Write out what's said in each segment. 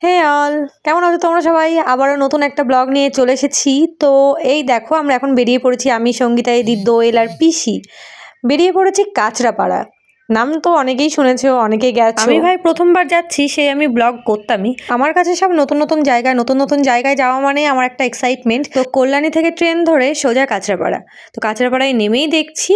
হে all, কেমন আছো তোমরা সবাই? আবারও নতুন একটা ব্লগ নিয়ে চলে এসেছি। তো এই দেখো, আমরা এখন বেরিয়ে পড়েছি, আমি, সঙ্গীতা, দিদি, দোয়েল আর পিসি। বেরিয়ে পড়েছি কাঁচরাপাড়া। নাম তো অনেকেই শুনেছো, অনেকেই গেছো। আমি ভাই প্রথমবার যাচ্ছি, সেই আমি ব্লগ করতামই। আমার কাছে সব নতুন নতুন জায়গায় যাওয়া মানে আমার একটা এক্সাইটমেন্ট। তো কল্যাণী থেকে ট্রেন ধরে সোজা কাঁচরাপাড়া। তো কাঁচরাপাড়ায় নেমেই দেখছি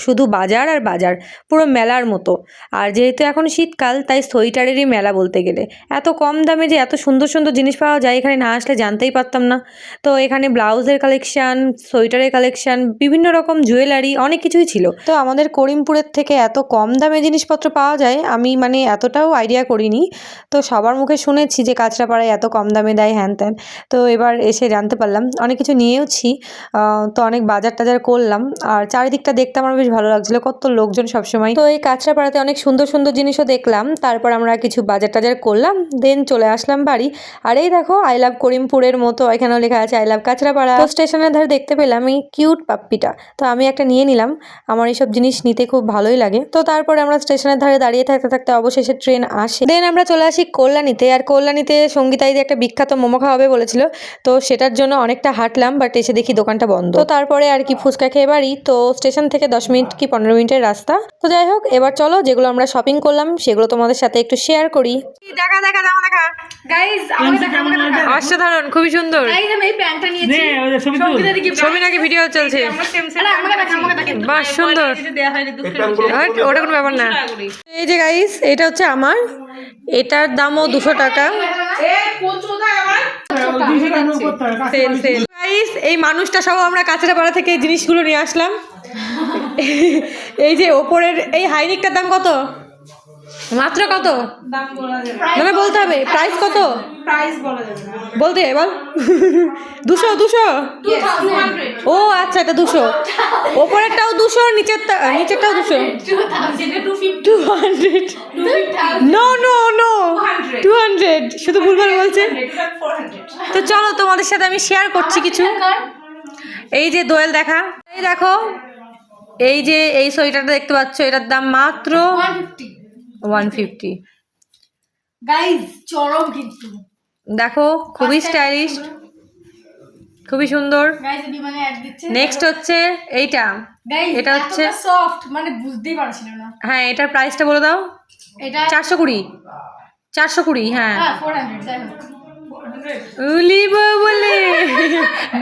শুধু বাজার আর বাজার, পুরো মেলার মতো। আর যেহেতু এখন শীতকাল, তাই সোয়েটারেরই মেলা বলতে গেলে। এত কম দামে যে এত সুন্দর সুন্দর জিনিস পাওয়া যায়, এখানে না আসলে জানতেই পারতাম না। তো এখানে ব্লাউজের কালেকশান, সোয়েটারের কালেকশান, বিভিন্ন রকম জুয়েলারি, অনেক কিছুই ছিল। তো আমাদের করিমপুরের থেকে এত কম দামে জিনিসপত্র পাওয়া যায়, আমি মানে এতটাও আইডিয়া করিনি। তো সবার মুখে শুনেছি যে কাঁচরাপাড়ায় এত কম দামে দেয়, হ্যান ত্যান। তো এবার এসে জানতে পারলাম, অনেক কিছু নিয়েওছি। তো অনেক বাজার টাজার করলাম, আর চারিদিকটা দেখতে আমার বেশ ভালো লাগছিল, কত লোকজন সবসময়। তো এই কাঁচরাপাড়াতে অনেক সুন্দর সুন্দর জিনিসও দেখলাম। তারপর আমরা কিছু বাজার টাজার করলাম, দেন চলে আসলাম বাড়ি। আর এই দেখো, আই লাভ করিমপুরের মতো এখানেও লেখা আছে আই লাভ কাঁচরাপাড়া। তো স্টেশনের ধারে দেখতে পেলাম এই কিউট পাপ্পিটা, তো আমি একটা নিয়ে নিলাম। আমার এইসব জিনিস নিতে খুব ভালোই লাগে। তো তারপরে আমরা স্টেশনের ধারে দাঁড়িয়ে থাকতে থাকতে অবশেষে ট্রেন আসে। দেন আমরা চলে আসি কল্যাণীতে। আর কল্যাণীতে সঙ্গীতাইদি একটা বিখ্যাত মোমো খাওয়াবে বলেছিল, তো সেটার জন্য অনেকটা হাঁটলাম, বাট এসে দেখি দোকানটা বন্ধ। তো তারপরে আর কি ফুচকা খেয়ে বাড়ি। তো স্টেশন থেকে 10 মিনিট কি 15 মিনিটের রাস্তা। তো যাই হোক, এবার চলো যেগুলো আমরা শপিং করলাম সেগুলো তোমাদের সাথে একটু শেয়ার করি। দেখা দেখা দেখা দেখা গাইস, আমাকে দেখা। অসাধারণ, খুবই সুন্দর। গাইস, আমি এই প্যান্টটা নিয়েছি। ছবি নাকি ভিডিও চলছে? আমাকে দেখা। বাহ, সুন্দর। ওটা কোনো ব্যাপার না। এই যে গাইস, এটা হচ্ছে আমার, এটার দামও 200 টাকা। গাইস, এই মানুষটা সহ আমরা কাঁচরাপাড়া থেকে এই জিনিসগুলো নিয়ে আসলাম। এই যে ওপরের এই হাইনিকটার দাম কত? মাত্র কত? মানে বলতে হবে প্রাইস কত? বলতে বল। 200 ও আচ্ছা, এটা 200। ওপরেরটাও 200, নিচেরটাও 200। 200 নো নো নো 200, শুধু ভুলভাল বলছে। তো চলো, তোমাদের সাথে আমি শেয়ার করছি কিছু। এই যে দোয়েল দেখা, এই দেখো, এই যে এই সোয়েটারটা দেখতে পাচ্ছ, এটার দাম মাত্র 150। গাইস, চরম কিন্তু। দেখো, খুবই স্টাইলিশ, খুবই সুন্দর। গাইস, বিমানে অ্যাড দিচ্ছে। নেক্সট হচ্ছে এইটা। গাইস, এটা হচ্ছে সফট, মানে বুঝতেই পারছিলাম না। হ্যাঁ, এটার প্রাইসটা বলে দাও। এটা 420। হ্যাঁ, 400, যাই হোক। উলি বলে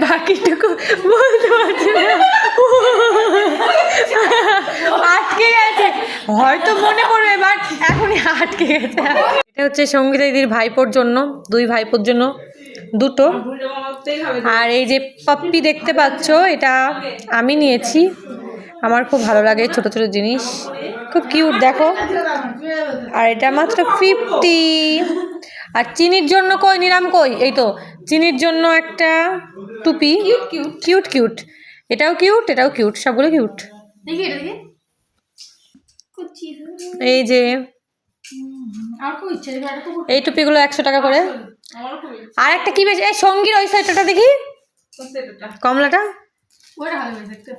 বাকিটুকু বলতে পারছি না, আটকে গেছে। হয়তো মনে পড়বে, বাট এখনই আটকে গেছে। এটা হচ্ছে সঙ্গীতা দিদির ভাইপোর জন্য, 2 ভাইপোর জন্য 2টো। আর এই যে পাপ্পি দেখতে পাচ্ছ, এটা আমি নিয়েছি। আমার খুব ভালো লাগে ছোট ছোট জিনিস, খুব কিউট দেখো। আর এটা মাত্র 50। আর চিনির জন্য কই নিলাম, কই এই তো চিনির জন্য একটা টুপি, কিউট। এটাও কিউট, এটাও কিউট, সবগুলো কিউট। দেখি এটা দেখি। এই যে আর খুব ইচ্ছে আছে, এটা খুব। এই টুপিগুলো 100 টাকা করে। আর একটা কি বেশ, এই সঙ্গীর ওই সাইডটা দেখি, কমলাটা। ওটা ভালো লাগে দেখতে।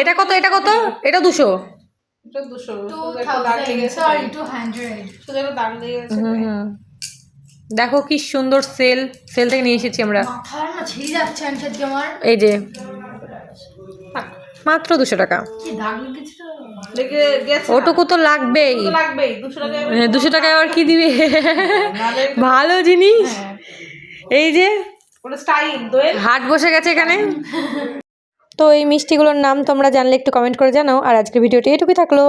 এটা কত? এটা 200। দেখো কি সুন্দর, সেল থেকে নিয়ে এসেছি আমরা। এই যে মাত্র 200 টাকা। ওটুকু তো লাগবেই, 200 টাকায় আর কি দিবে, ভালো জিনিস। এই যে হাট বসে গেছে এখানে। তো এই মিষ্টিগুলোর নাম তোমরা জানলে একটু কমেন্ট করে জানাও। আর আজকের ভিডিওটি এটুকুই থাকলো।